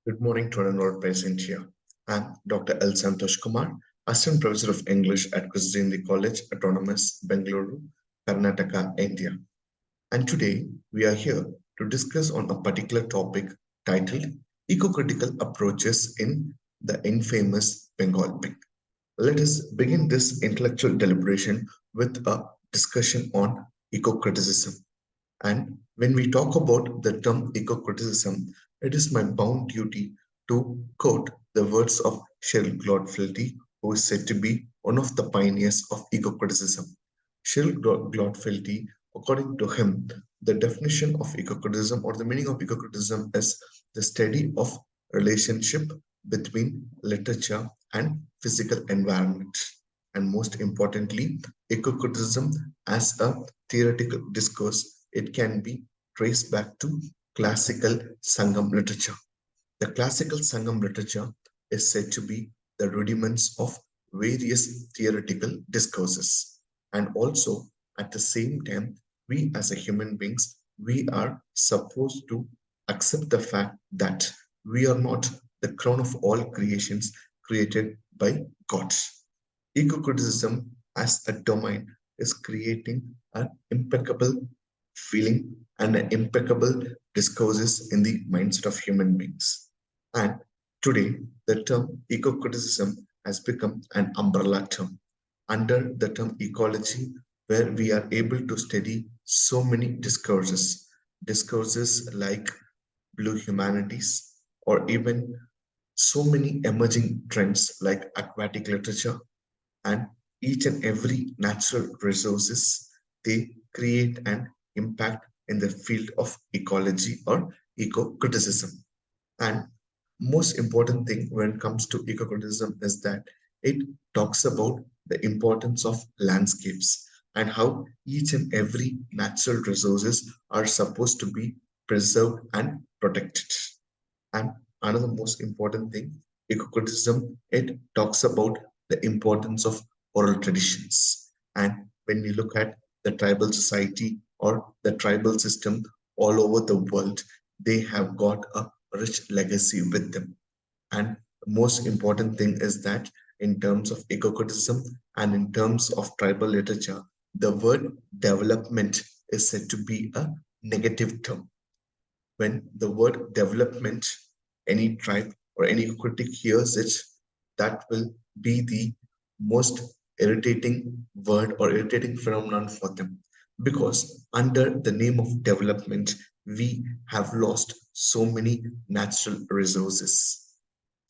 Good morning to everyone present here. I'm Dr. L. Santhosh Kumar, Assistant Professor of English at Kusindy College, Autonomous, Bengaluru, Karnataka, India. And today we are here to discuss on a particular topic titled Ecocritical Approaches in the Infamous Bengal Pig. Let us begin this intellectual deliberation with a discussion on eco-criticism. And when we talk about the term eco-criticism, it is my bound duty to quote the words of Cheryl Glodfelty, who is said to be one of the pioneers of eco-criticism. Cheryl Glodfelty, according to him, the definition of eco-criticism or the meaning of eco-criticism is the study of relationship between literature and physical environment. And most importantly, eco-criticism as a theoretical discourse, it can be traced back to classical Sangam literature. The classical Sangam literature is said to be the rudiments of various theoretical discourses. And also, at the same time, we as a human beings, we are supposed to accept the fact that we are not the crown of all creations created by God. Eco-criticism as a domain is creating an impeccable feeling and an impeccable discourses in the mindset of human beings. And today, the term eco-criticism has become an umbrella term under the term ecology, where we are able to study so many discourses like blue humanities, or even so many emerging trends like aquatic literature, and each and every natural resources, they create an impact in the field of ecology or eco-criticism. And most important thing when it comes to eco-criticism is that it talks about the importance of landscapes and how each and every natural resources are supposed to be preserved and protected. And another most important thing, eco-criticism, it talks about the importance of oral traditions. And when we look at the tribal society or the tribal system all over the world, they have got a rich legacy with them. And the most important thing is that in terms of eco-criticism and in terms of tribal literature, the word development is said to be a negative term. When the word development, any tribe or any critic hears it, that will be the most irritating word or irritating phenomenon for them. Because under the name of development, we have lost so many natural resources.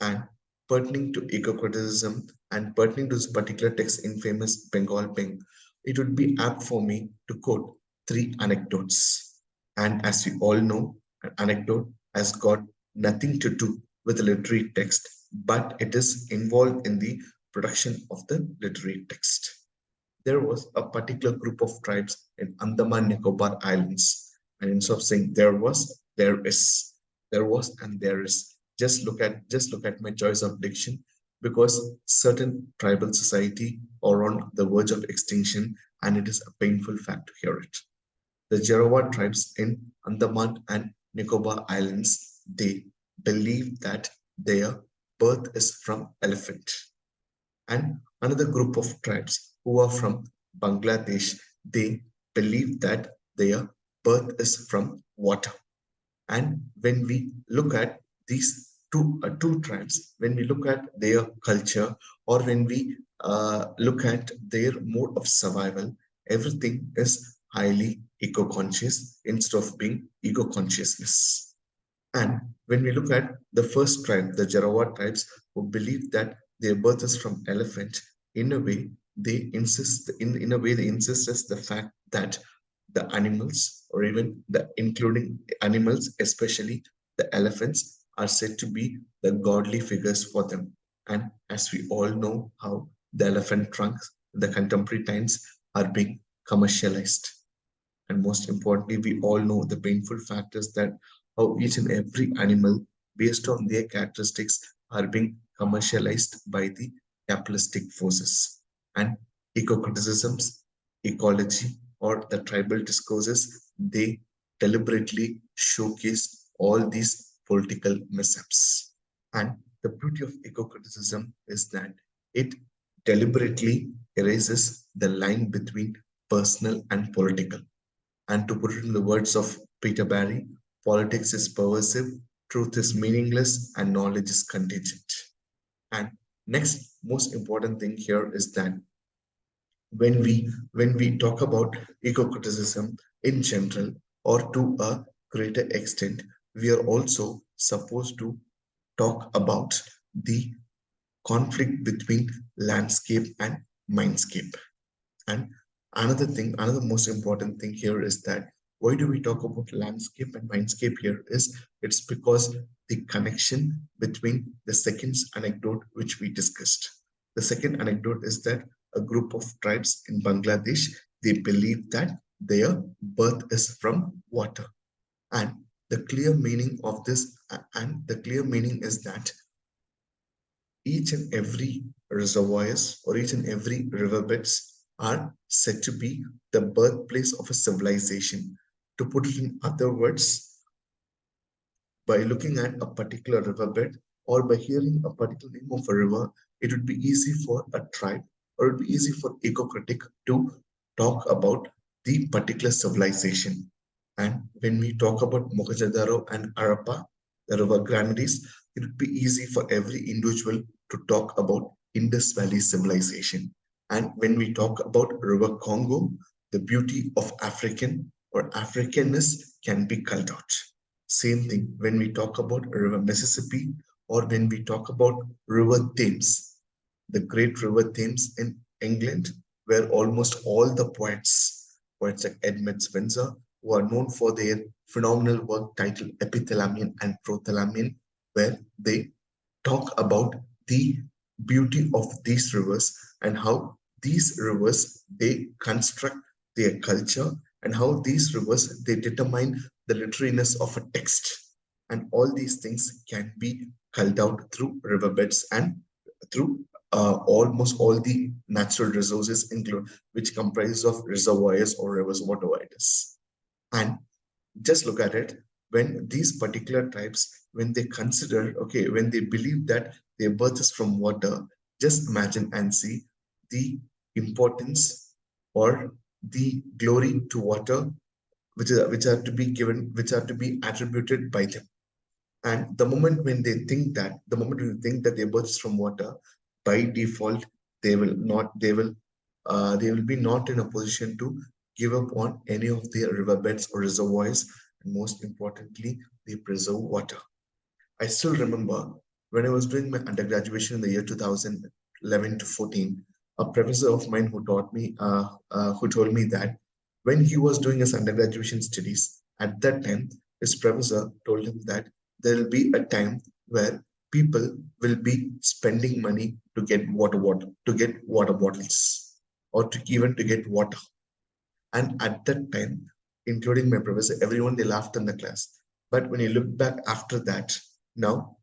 And pertaining to eco-criticism and pertaining to this particular text in famous Bengal Ping, it would be apt for me to quote three anecdotes. And as we all know, an anecdote has got nothing to do with the literary text, but it is involved in the production of the literary text. There was a particular group of tribes in Andaman Nicobar Islands, and instead of saying there was, there is, there was, and there is. Just look at my choice of diction, because certain tribal society are on the verge of extinction, and it is a painful fact to hear it. The Jarawa tribes in Andaman and Nicobar Islands, they believe that their birth is from elephant. And another group of tribes who are from Bangladesh, they believe that their birth is from water. And when we look at these two tribes, when we look at their culture, or when we look at their mode of survival, everything is highly eco-conscious instead of being ego-consciousness. And when we look at the first tribe, the Jarawa tribes, who believe that their birth is from elephant, in a way in a way they insist as the fact that the animals, or even the including animals, especially the elephants, are said to be the godly figures for them. And as we all know how the elephant trunks in the contemporary times are being commercialized. And most importantly, we all know the painful fact is that how each and every animal, based on their characteristics, are being commercialized by the capitalistic forces. And eco-criticisms, ecology, or the tribal discourses, they deliberately showcase all these political mishaps. And the beauty of eco-criticism is that it deliberately erases the line between personal and political. And to put it in the words of Peter Barry, politics is pervasive, truth is meaningless, and knowledge is contingent. And next most important thing here is that when we talk about eco-criticism in general or to a greater extent, we are also supposed to talk about the conflict between landscape and mindscape. And another most important thing here is that why do we talk about landscape and mindscape here is it's because the connection between the second anecdote which we discussed. The second anecdote is that a group of tribes in Bangladesh, they believe that their birth is from water. And the clear meaning of this, and the clear meaning is that each and every reservoirs or each and every riverbeds are said to be the birthplace of a civilization. To put it in other words, by looking at a particular riverbed or by hearing a particular name of a river, it would be easy for a tribe or it would be easy for Ecocritic to talk about the particular civilization. And when we talk about Mohenjo-daro and Harappa, the river granaries, it would be easy for every individual to talk about Indus Valley civilization. And when we talk about River Congo, the beauty of African or Africanness can be called out. Same thing when we talk about River Mississippi or when we talk about River Thames, the great River Thames in England, where almost all the poets like Edmund Spenser, who are known for their phenomenal work titled Epithalamion and Prothalamion, where they talk about the beauty of these rivers and how these rivers they construct their culture and how these rivers they determine the literariness of a text, and all these things can be culled out through riverbeds and through almost all the natural resources include which comprise of reservoirs or rivers, whatever it is. And just look at it, when these particular tribes when they consider, okay, when they believe that their birth is from water, just imagine and see the importance or the glory to water which are to be given, which are to be attributed by them. And the moment when they think that their birth is from water, by default, they will be not in a position to give up on any of their riverbeds or reservoirs, and most importantly, they preserve water. I still remember when I was doing my undergraduation in the year 2011 to 14, a professor of mine who told me that when he was doing his undergraduation studies, at that time, his professor told him that there will be a time where people will be spending money to get to get water bottles, or to even to get water. And at that time, including my professor, everyone they laughed in the class. But when you look back after that, now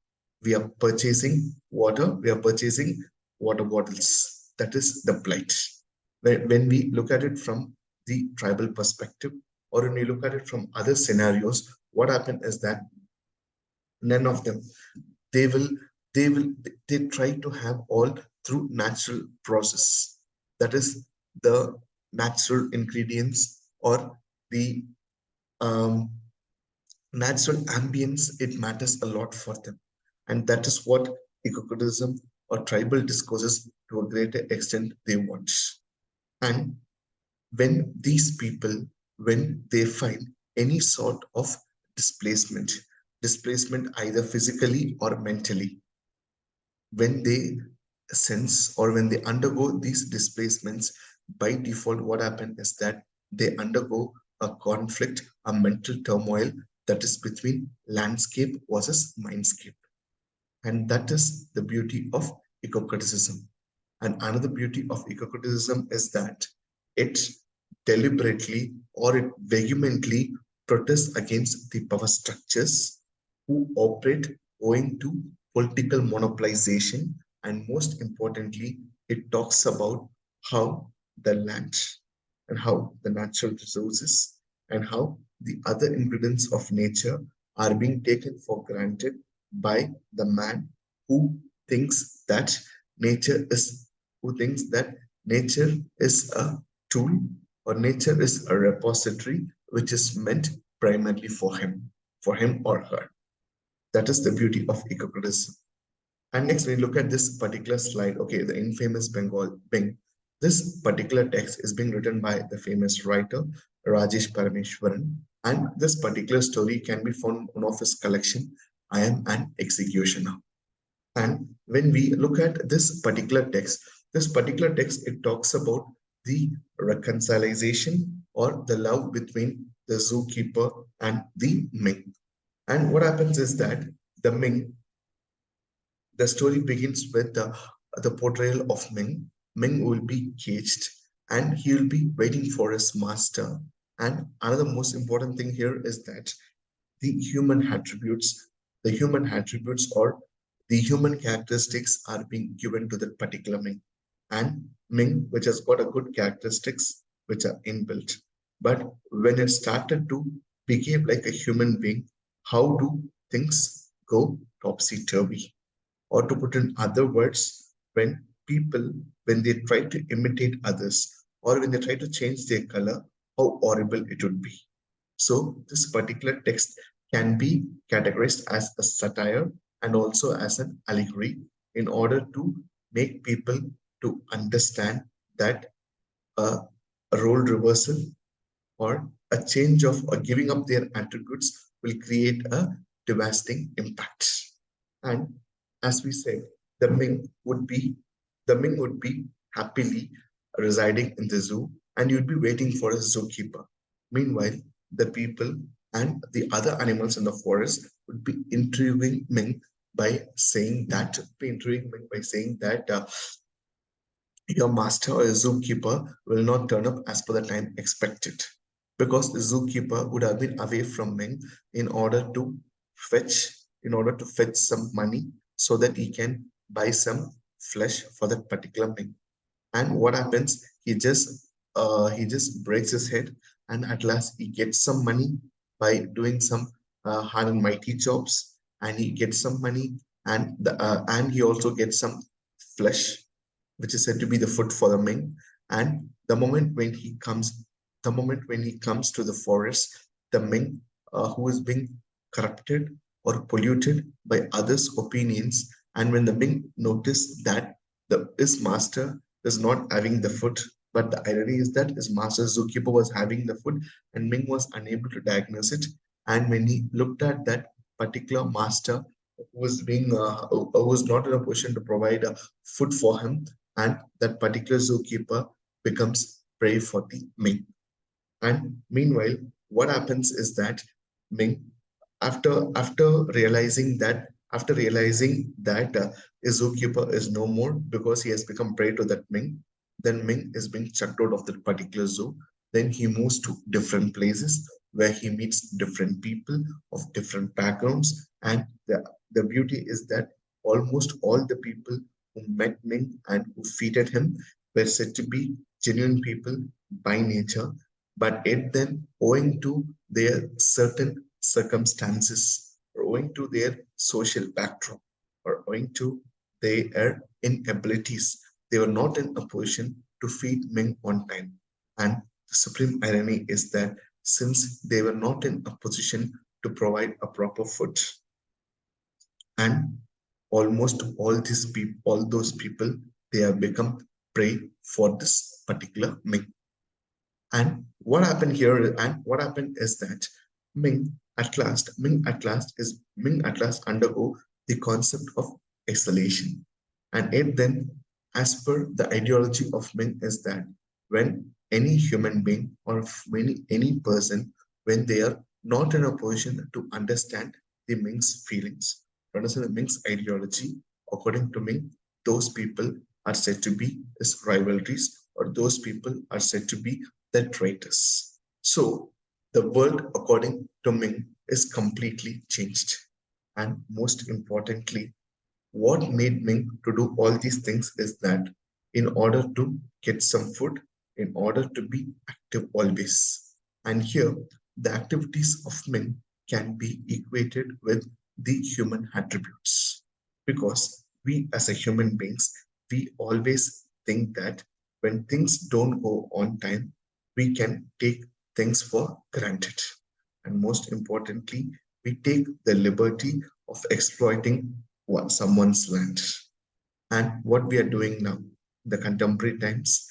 we are purchasing water, we are purchasing water bottles. That is the plight. When we look at it from the tribal perspective, or when we look at it from other scenarios, what happened is that none of them they will they will they try to have all through natural process, that is the natural ingredients or the um, natural ambience, it matters a lot for them. And that is what ecocridism or tribal discourses to a greater extent they want. And when these people, when they find any sort of displacement, displacement either physically or mentally, when they sense or when they undergo these displacements, by default, what happens is that they undergo a conflict, a mental turmoil that is between landscape versus mindscape. And that is the beauty of eco-criticism. And another beauty of eco-criticism is that it deliberately or it vehemently protests against the power structures who operate owing to political monopolization. And most importantly, it talks about how the land and how the natural resources and how the other ingredients of nature are being taken for granted by the man who thinks that nature is who thinks that nature is a tool or nature is a repository which is meant primarily for him or her. That is the beauty of eco-criticism. And next, we look at this particular slide. Okay, the infamous Bengal Bing. This particular text is being written by the famous writer Rajesh Parameswaran, and this particular story can be found in one of his collection, I Am an Executioner. And when we look at this particular text, it talks about the reconciliation or the love between the zookeeper and the Ming. And what happens is that the Ming the story begins with the portrayal of Ming. Ming will be caged and he will be waiting for his master. And another most important thing here is that the human attributes, the human attributes or the human characteristics are being given to that particular Ming. And Ming, which has got a good characteristics which are inbuilt. But when it started to behave like a human being, how do things go topsy-turvy? Or to put in other words, when people, when they try to imitate others or when they try to change their color, how horrible it would be. So this particular text can be categorized as a satire and also as an allegory in order to make people to understand that a, a role reversal or a change of or giving up their attributes will create a devastating impact. And as we said, the Ming would be the Ming would be happily residing in the zoo and you'd be waiting for a zookeeper. Meanwhile, the people and the other animals in the forest would be interviewing Ming by saying that your master or your zookeeper will not turn up as per the time expected because the zookeeper would have been away from Ming in order to fetch some money so that he can buy some flesh for that particular Ming. And what happens? He just breaks his head, and at last he gets some money by doing some hard and mighty jobs, and he gets some money, and he also gets some flesh which is said to be the food for the Ming. And the moment when he comes to the forest, the Ming, who is being corrupted or polluted by others' opinions, and when the Ming notice that his master is not having the food, but the irony is that his master zookeeper was having the food, and Ming was unable to diagnose it. And when he looked at that particular master who was not in a position to provide food for him, and that particular zookeeper becomes prey for the Ming. And meanwhile, what happens is that Ming, after realizing that his zookeeper is no more because he has become prey to that Ming, then Ming is being chucked out of that particular zoo. Then he moves to different places where he meets different people of different backgrounds. And the beauty is that almost all the people who met Ming and who feeded him were said to be genuine people by nature, but yet then, owing to their certain circumstances, or owing to their social backdrop, or owing to their inabilities, they were not in a position to feed Ming on time. And the supreme irony is that since they were not in a position to provide a proper food, and almost all those people, they have become prey for this particular Ming. And what happened is that Ming at last undergo the concept of exhalation. And it then, as per the ideology of Ming, is that when any human being or any person, when they are not in a position to understand the Ming's feelings, to understand the Ming's ideology, according to Ming, those people are said to be his rivalries, or those people are said to be the traitors. So the world, according to Ming, is completely changed. And most importantly, what made Ming to do all these things is that in order to get some food, in order to be active always. And here, the activities of Ming can be equated with the human attributes. because we as a human beings, we always think that when things don't go on time, we can take things for granted. And most importantly, we take the liberty of exploiting someone's land. And what we are doing now, the contemporary times,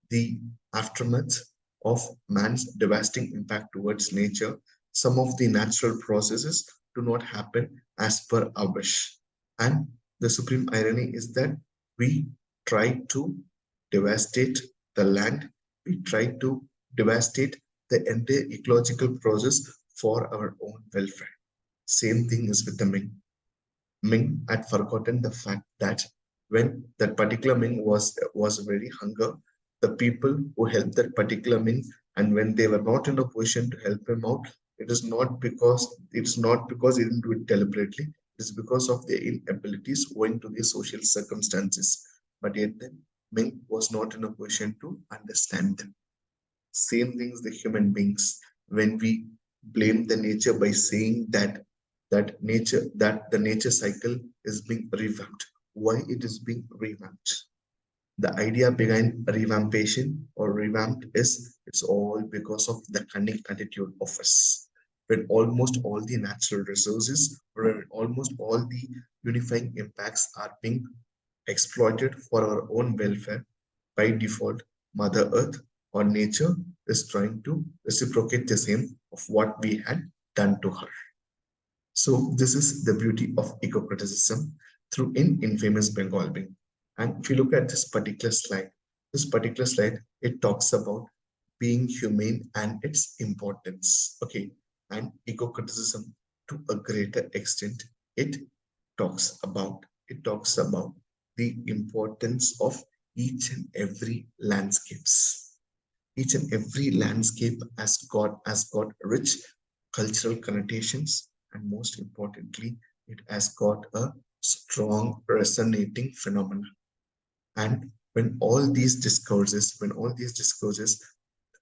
the aftermath of man's devastating impact towards nature, some of the natural processes do not happen as per our wish. And the supreme irony is that we try to devastate the land, we try to devastate the entire ecological process for our own welfare. Same thing is with the Ming. Ming had forgotten the fact that when that particular Ming was very hunger, the people who helped that particular Ming, and when they were not in a position to help him out, it is not because he didn't do it deliberately. It is because of their inabilities owing to their social circumstances. But yet then Ming was not in a position to understand them. Same things the human beings, when we blame the nature by saying that the nature cycle is being revamped. Why it is being revamped? The idea behind revampation or revamped is it's all because of the cunning attitude of us. When almost all the natural resources or when almost all the unifying impacts are being exploited for our own welfare, by default, Mother Earth or nature is trying to reciprocate the same of what we had done to her. So this is the beauty of eco-criticism through in infamous Bengal Being. And if you look at this particular slide, it talks about being humane and its importance. Okay, and eco-criticism to a greater extent, it it talks about the importance of each and every landscapes. Each and every landscape has got rich cultural connotations, and most importantly, it has got a strong resonating phenomenon. And when all these discourses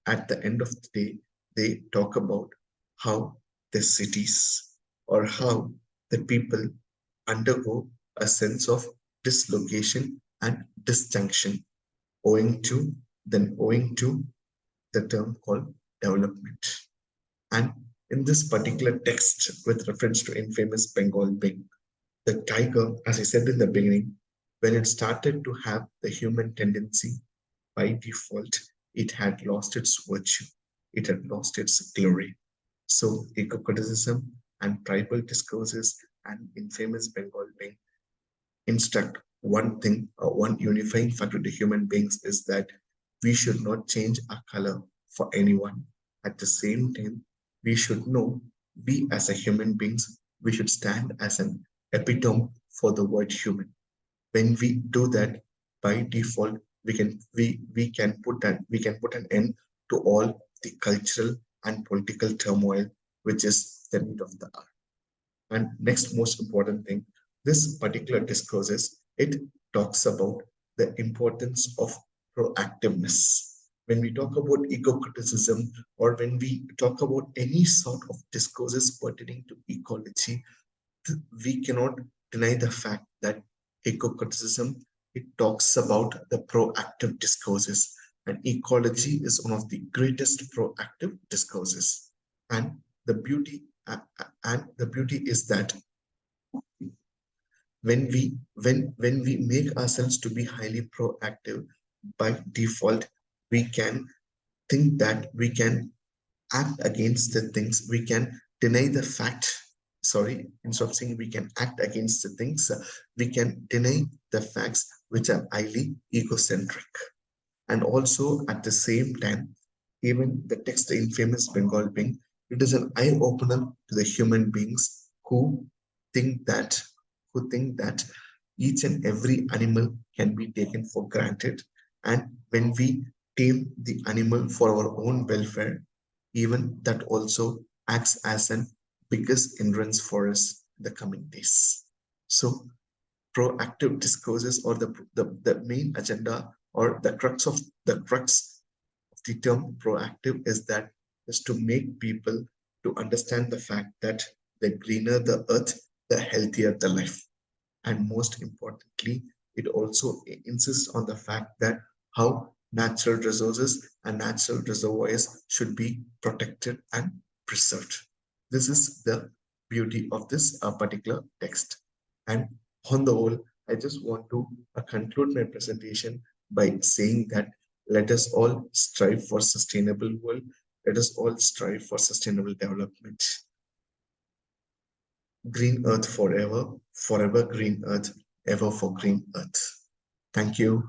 at the end of the day, they talk about how the cities or how the people undergo a sense of dislocation and disjunction owing to the term called development. And in this particular text, with reference to infamous Bengal Bing, the tiger, as I said in the beginning, when it started to have the human tendency, by default, it had lost its virtue, it had lost its glory. So, eco criticism and tribal discourses and infamous Bengal Bing instruct one thing, one unifying factor to human beings is that we should not change our color for anyone. At the same time, we should know we as a human beings, we should stand as an epitome for the word human. When we do that, by default, we can put an end to all the cultural and political turmoil, which is the need of the hour. And next most important thing, this particular discourses, it talks about the importance of proactiveness. When we talk about eco-criticism or when we talk about any sort of discourses pertaining to ecology, we cannot deny the fact that eco-criticism, it talks about the proactive discourses, and ecology is one of the greatest proactive discourses. And the beauty is that when we make ourselves to be highly proactive, by default we can think that we can act against the things, we can deny the fact, sorry, instead of saying we can act against the things, we can deny the facts which are highly egocentric. And also at the same time, even the text the infamous Bengal Being, it is an eye opener to the human beings think that who think that each and every animal can be taken for granted. And when we tame the animal for our own welfare, even that also acts as an biggest hindrance for us in the coming days. So proactive discourses, or the main agenda or the crux of the term proactive is that is to make people to understand the fact that the greener the earth, the healthier the life. And most importantly, it also insists on the fact that how natural resources and natural reservoirs should be protected and preserved. This is the beauty of this particular text. And on the whole, I just want to conclude my presentation by saying that let us all strive for sustainable world. Let us all strive for sustainable development. Green Earth forever, forever green Earth, ever for green Earth. Thank you.